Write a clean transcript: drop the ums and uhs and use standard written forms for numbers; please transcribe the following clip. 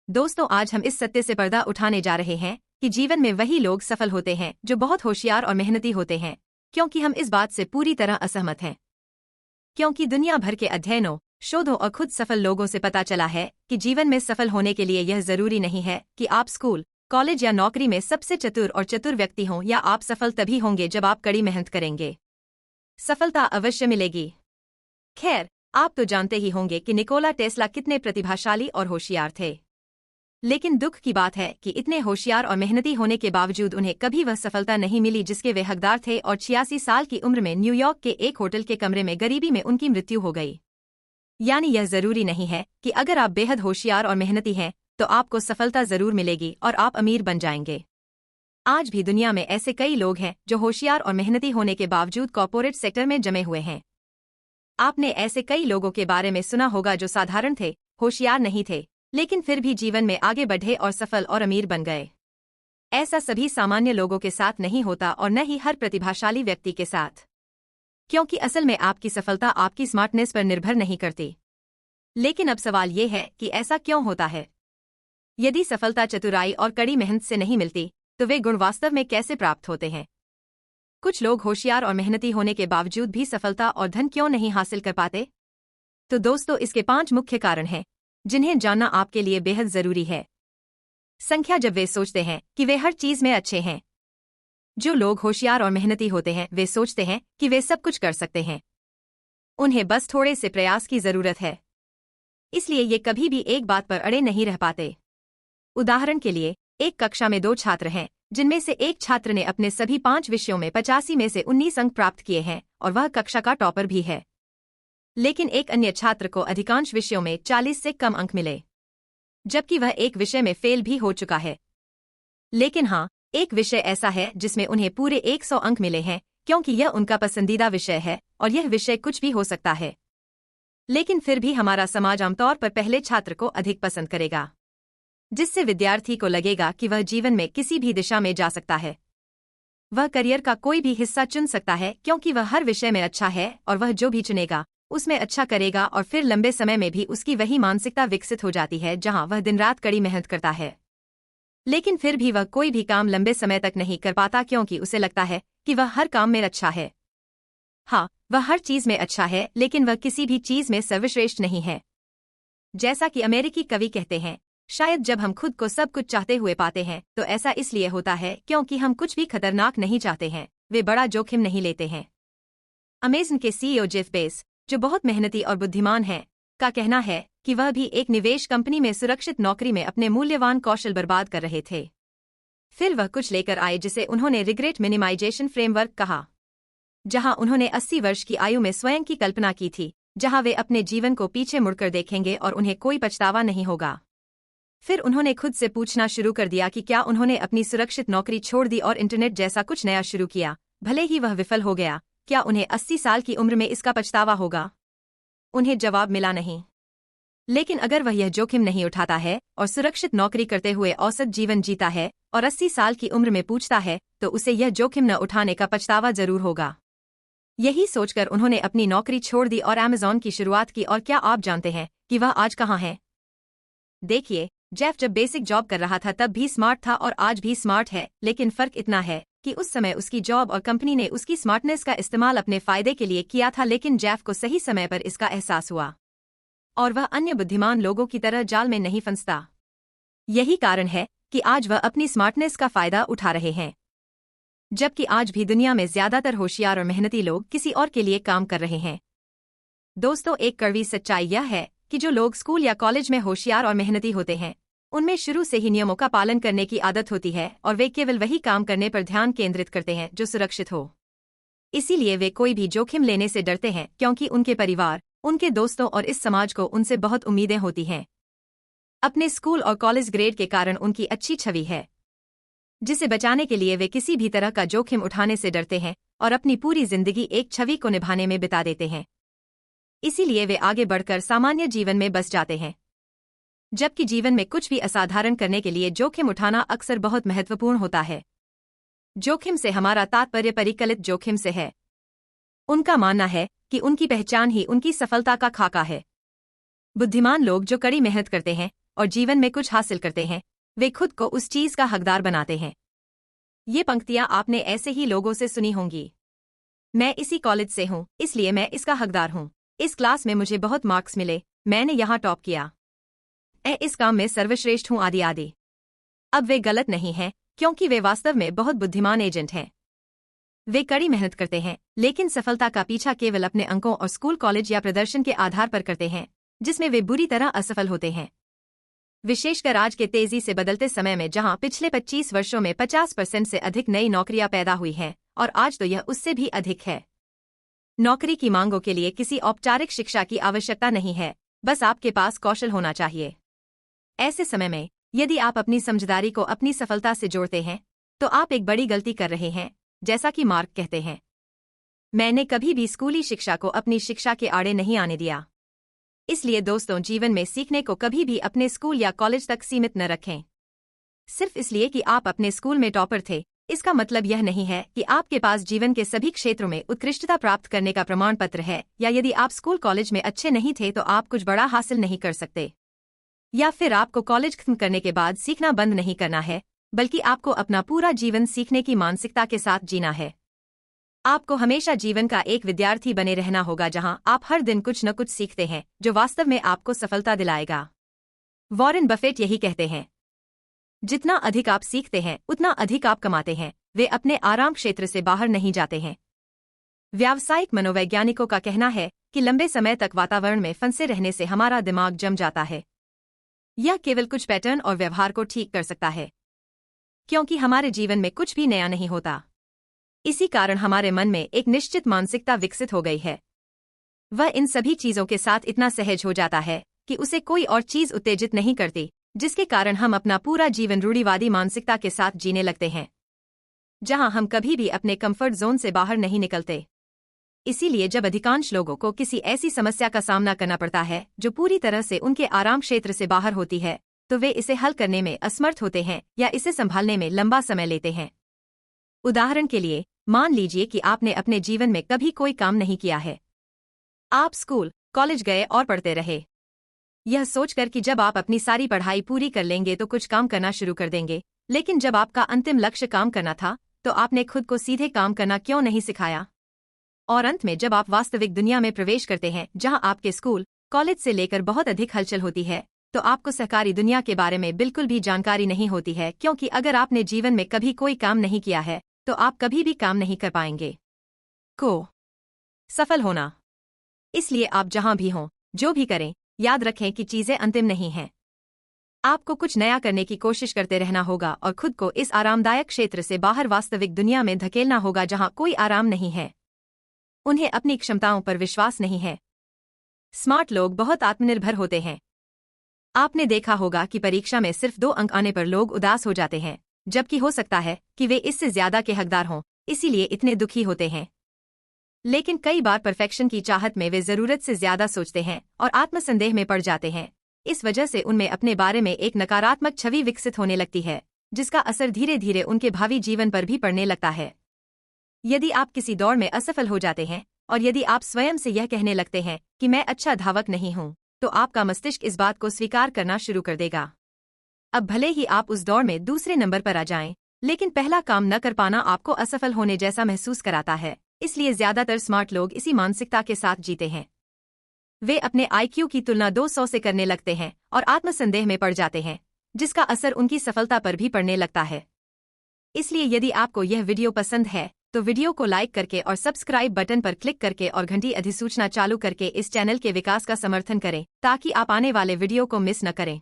दोस्तों, आज हम इस सत्य से पर्दा उठाने जा रहे हैं कि जीवन में वही लोग सफल होते हैं जो बहुत होशियार और मेहनती होते हैं। क्योंकि हम इस बात से पूरी तरह असहमत हैं। क्योंकि दुनिया भर के अध्ययनों, शोधों और खुद सफल लोगों से पता चला है कि जीवन में सफल होने के लिए यह जरूरी नहीं है कि आप स्कूल, कॉलेज या नौकरी में सबसे चतुर व्यक्ति हों, या आप सफल तभी होंगे जब आप कड़ी मेहनत करेंगे। सफलता अवश्य मिलेगी। खैर, आप तो जानते ही होंगे कि निकोला टेस्ला कितने प्रतिभाशाली और होशियार थे। लेकिन दुख की बात है कि इतने होशियार और मेहनती होने के बावजूद उन्हें कभी वह सफलता नहीं मिली जिसके वे हकदार थे, और 86 साल की उम्र में न्यूयॉर्क के एक होटल के कमरे में गरीबी में उनकी मृत्यु हो गई। यानी यह जरूरी नहीं है कि अगर आप बेहद होशियार और मेहनती हैं तो आपको सफलता जरूर मिलेगी और आप अमीर बन जाएंगे। आज भी दुनिया में ऐसे कई लोग हैं जो होशियार और मेहनती होने के बावजूद कॉर्पोरेट सेक्टर में जमे हुए हैं। आपने ऐसे कई लोगों के बारे में सुना होगा जो साधारण थे, होशियार नहीं थे, लेकिन फिर भी जीवन में आगे बढ़े और सफल और अमीर बन गए। ऐसा सभी सामान्य लोगों के साथ नहीं होता और न ही हर प्रतिभाशाली व्यक्ति के साथ। क्योंकि असल में आपकी सफलता आपकी स्मार्टनेस पर निर्भर नहीं करती। लेकिन अब सवाल ये है कि ऐसा क्यों होता है? यदि सफलता चतुराई और कड़ी मेहनत से नहीं मिलती, तो वे गुण वास्तव में कैसे प्राप्त होते हैं? कुछ लोग होशियार और मेहनती होने के बावजूद भी सफलता और धन क्यों नहीं हासिल कर पाते? तो दोस्तों, इसके 5 मुख्य कारण हैं जिन्हें जानना आपके लिए बेहद जरूरी है। संख्या। जब वे सोचते हैं कि वे हर चीज में अच्छे हैं। जो लोग होशियार और मेहनती होते हैं वे सोचते हैं कि वे सब कुछ कर सकते हैं, उन्हें बस थोड़े से प्रयास की जरूरत है। इसलिए ये कभी भी एक बात पर अड़े नहीं रह पाते। उदाहरण के लिए, एक कक्षा में 2 छात्र हैं जिनमें से एक छात्र ने अपने सभी 5 विषयों में 85 में से 19 अंक प्राप्त किए हैं और वह कक्षा का टॉपर भी है। लेकिन एक अन्य छात्र को अधिकांश विषयों में 40 से कम अंक मिले, जबकि वह एक विषय में फेल भी हो चुका है। लेकिन हाँ, एक विषय ऐसा है जिसमें उन्हें पूरे 100 अंक मिले हैं, क्योंकि यह उनका पसंदीदा विषय है और यह विषय कुछ भी हो सकता है। लेकिन फिर भी हमारा समाज आमतौर पर पहले छात्र को अधिक पसंद करेगा, जिससे विद्यार्थी को लगेगा कि वह जीवन में किसी भी दिशा में जा सकता है। वह करियर का कोई भी हिस्सा चुन सकता है क्योंकि वह हर विषय में अच्छा है और वह जो भी चुनेगा उसमें अच्छा करेगा, और फिर लंबे समय में भी उसकी वही मानसिकता विकसित हो जाती है जहां वह दिन रात कड़ी मेहनत करता है। लेकिन फिर भी वह कोई भी काम लंबे समय तक नहीं कर पाता क्योंकि उसे लगता है कि वह हर काम में अच्छा है। हाँ, वह हर चीज में अच्छा है, लेकिन वह किसी भी चीज में सर्वश्रेष्ठ नहीं है। जैसा कि अमेरिकी कवि कहते हैं, शायद जब हम खुद को सब कुछ चाहते हुए पाते हैं तो ऐसा इसलिए होता है क्योंकि हम कुछ भी खतरनाक नहीं चाहते हैं, वे बड़ा जोखिम नहीं लेते हैं। अमेज़न के सीईओ जेफ बेज़ोस, जो बहुत मेहनती और बुद्धिमान हैं, का कहना है कि वह भी एक निवेश कंपनी में सुरक्षित नौकरी में अपने मूल्यवान कौशल बर्बाद कर रहे थे। फिर वह कुछ लेकर आए जिसे उन्होंने रिग्रेट मिनिमाइजेशन फ्रेमवर्क कहा, जहां उन्होंने 80 वर्ष की आयु में स्वयं की कल्पना की थी, जहां वे अपने जीवन को पीछे मुड़कर देखेंगे और उन्हें कोई पछतावा नहीं होगा। फिर उन्होंने खुद से पूछना शुरू कर दिया कि क्या उन्होंने अपनी सुरक्षित नौकरी छोड़ दी और इंटरनेट जैसा कुछ नया शुरू किया, भले ही वह विफल हो गया, क्या उन्हें 80 साल की उम्र में इसका पछतावा होगा? उन्हें जवाब मिला नहीं। लेकिन अगर वह यह जोखिम नहीं उठाता है और सुरक्षित नौकरी करते हुए औसत जीवन जीता है और 80 साल की उम्र में पूछता है, तो उसे यह जोखिम न उठाने का पछतावा जरूर होगा। यही सोचकर उन्होंने अपनी नौकरी छोड़ दी और अमेज़न की शुरुआत की। और क्या आप जानते हैं कि वह आज कहाँ है? देखिए, जेफ जब बेसिक जॉब कर रहा था तब भी स्मार्ट था और आज भी स्मार्ट है, लेकिन फर्क इतना है कि उस समय उसकी जॉब और कंपनी ने उसकी स्मार्टनेस का इस्तेमाल अपने फायदे के लिए किया था, लेकिन जेफ को सही समय पर इसका एहसास हुआ और वह अन्य बुद्धिमान लोगों की तरह जाल में नहीं फंसता। यही कारण है कि आज वह अपनी स्मार्टनेस का फायदा उठा रहे हैं, जबकि आज भी दुनिया में ज्यादातर होशियार और मेहनती लोग किसी और के लिए काम कर रहे हैं। दोस्तों, एक कड़वी सच्चाई यह है कि जो लोग स्कूल या कॉलेज में होशियार और मेहनती होते हैं उनमें शुरू से ही नियमों का पालन करने की आदत होती है और वे केवल वही काम करने पर ध्यान केंद्रित करते हैं जो सुरक्षित हो। इसीलिए वे कोई भी जोखिम लेने से डरते हैं क्योंकि उनके परिवार, उनके दोस्तों और इस समाज को उनसे बहुत उम्मीदें होती हैं। अपने स्कूल और कॉलेज ग्रेड के कारण उनकी अच्छी छवि है, जिसे बचाने के लिए वे किसी भी तरह का जोखिम उठाने से डरते हैं और अपनी पूरी जिंदगी एक छवि को निभाने में बिता देते हैं। इसीलिए वे आगे बढ़कर सामान्य जीवन में बस जाते हैं, जबकि जीवन में कुछ भी असाधारण करने के लिए जोखिम उठाना अक्सर बहुत महत्वपूर्ण होता है। जोखिम से हमारा तात्पर्य परिकलित जोखिम से है। उनका मानना है कि उनकी पहचान ही उनकी सफलता का खाका है। बुद्धिमान लोग जो कड़ी मेहनत करते हैं और जीवन में कुछ हासिल करते हैं, वे खुद को उस चीज का हकदार बनाते हैं। ये पंक्तियां आपने ऐसे ही लोगों से सुनी होंगी। मैं इसी कॉलेज से हूँ, इसलिए मैं इसका हकदार हूँ। इस क्लास में मुझे बहुत मार्क्स मिले, मैंने यहाँ टॉप किया। मैं इस काम में सर्वश्रेष्ठ हूँ, आदि आदि। अब वे गलत नहीं हैं, क्योंकि वे वास्तव में बहुत बुद्धिमान एजेंट हैं। वे कड़ी मेहनत करते हैं, लेकिन सफलता का पीछा केवल अपने अंकों और स्कूल, कॉलेज या प्रदर्शन के आधार पर करते हैं, जिसमें वे बुरी तरह असफल होते हैं। विशेषकर आज के तेजी से बदलते समय में, जहां पिछले 25 वर्षों में 50% से अधिक नई नौकरियां पैदा हुई हैं, और आज तो यह उससे भी अधिक है। नौकरी की मांगों के लिए किसी औपचारिक शिक्षा की आवश्यकता नहीं है, बस आपके पास कौशल होना चाहिए। ऐसे समय में यदि आप अपनी समझदारी को अपनी सफलता से जोड़ते हैं, तो आप एक बड़ी गलती कर रहे हैं, जैसा कि मार्क कहते हैं। मैंने कभी भी स्कूली शिक्षा को अपनी शिक्षा के आड़े नहीं आने दिया। इसलिए दोस्तों, जीवन में सीखने को कभी भी अपने स्कूल या कॉलेज तक सीमित न रखें। सिर्फ इसलिए कि आप अपने स्कूल में टॉपर थे, इसका मतलब यह नहीं है कि आपके पास जीवन के सभी क्षेत्रों में उत्कृष्टता प्राप्त करने का प्रमाण पत्र है, या यदि आप स्कूल कॉलेज में अच्छे नहीं थे तो आप कुछ बड़ा हासिल नहीं कर सकते। या फिर आपको कॉलेज खत्म करने के बाद सीखना बंद नहीं करना है, बल्कि आपको अपना पूरा जीवन सीखने की मानसिकता के साथ जीना है। आपको हमेशा जीवन का एक विद्यार्थी बने रहना होगा, जहां आप हर दिन कुछ न कुछ सीखते हैं, जो वास्तव में आपको सफलता दिलाएगा। वॉरेन बफेट यही कहते हैं, जितना अधिक आप सीखते हैं उतना अधिक आप कमाते हैं। वे अपने आराम क्षेत्र से बाहर नहीं जाते हैं। व्यावसायिक मनोवैज्ञानिकों का कहना है कि लंबे समय तक वातावरण में फंसे रहने से हमारा दिमाग जम जाता है। यह केवल कुछ पैटर्न और व्यवहार को ठीक कर सकता है, क्योंकि हमारे जीवन में कुछ भी नया नहीं होता। इसी कारण हमारे मन में एक निश्चित मानसिकता विकसित हो गई है। वह इन सभी चीजों के साथ इतना सहज हो जाता है कि उसे कोई और चीज उत्तेजित नहीं करती, जिसके कारण हम अपना पूरा जीवन रूढ़िवादी मानसिकता के साथ जीने लगते हैं, जहां हम कभी भी अपने कंफर्ट जोन से बाहर नहीं निकलते। इसीलिए जब अधिकांश लोगों को किसी ऐसी समस्या का सामना करना पड़ता है जो पूरी तरह से उनके आराम क्षेत्र से बाहर होती है, तो वे इसे हल करने में असमर्थ होते हैं या इसे संभालने में लंबा समय लेते हैं। उदाहरण के लिए, मान लीजिए कि आपने अपने जीवन में कभी कोई काम नहीं किया है। आप स्कूल, कॉलेज गए और पढ़ते रहे, यह सोचकर कि जब आप अपनी सारी पढ़ाई पूरी कर लेंगे तो कुछ काम करना शुरू कर देंगे। लेकिन जब आपका अंतिम लक्ष्य काम करना था, तो आपने खुद को सीधे काम करना क्यों नहीं सिखाया? और अंत में जब आप वास्तविक दुनिया में प्रवेश करते हैं, जहां आपके स्कूल, कॉलेज से लेकर बहुत अधिक हलचल होती है, तो आपको सहकारी दुनिया के बारे में बिल्कुल भी जानकारी नहीं होती है, क्योंकि अगर आपने जीवन में कभी कोई काम नहीं किया है, तो आप कभी भी काम नहीं कर पाएंगे। सफल होना। इसलिए आप जहां भी हों, जो भी करें, याद रखें कि चीजें अंतिम नहीं हैं। आपको कुछ नया करने की कोशिश करते रहना होगा और खुद को इस आरामदायक क्षेत्र से बाहर वास्तविक दुनिया में धकेलना होगा, जहां कोई आराम नहीं है। उन्हें अपनी क्षमताओं पर विश्वास नहीं है। स्मार्ट लोग बहुत आत्मनिर्भर होते हैं। आपने देखा होगा कि परीक्षा में सिर्फ 2 अंक आने पर लोग उदास हो जाते हैं, जबकि हो सकता है कि वे इससे ज्यादा के हकदार हों, इसीलिए इतने दुखी होते हैं। लेकिन कई बार परफेक्शन की चाहत में वे जरूरत से ज्यादा सोचते हैं और आत्मसंदेह में पड़ जाते हैं। इस वजह से उनमें अपने बारे में एक नकारात्मक छवि विकसित होने लगती है, जिसका असर धीरे धीरे उनके भावी जीवन पर भी पड़ने लगता है। यदि आप किसी दौड़ में असफल हो जाते हैं और यदि आप स्वयं से यह कहने लगते हैं कि मैं अच्छा धावक नहीं हूं, तो आपका मस्तिष्क इस बात को स्वीकार करना शुरू कर देगा। अब भले ही आप उस दौड़ में दूसरे नंबर पर आ जाएं, लेकिन पहला काम न कर पाना आपको असफल होने जैसा महसूस कराता है। इसलिए ज्यादातर स्मार्ट लोग इसी मानसिकता के साथ जीते हैं। वे अपने IQ की तुलना 200 से करने लगते हैं और आत्मसंदेह में पड़ जाते हैं, जिसका असर उनकी सफलता पर भी पड़ने लगता है। इसलिए यदि आपको यह वीडियो पसंद है, तो वीडियो को लाइक करके और सब्सक्राइब बटन पर क्लिक करके और घंटी अधिसूचना चालू करके इस चैनल के विकास का समर्थन करें, ताकि आप आने वाले वीडियो को मिस न करें।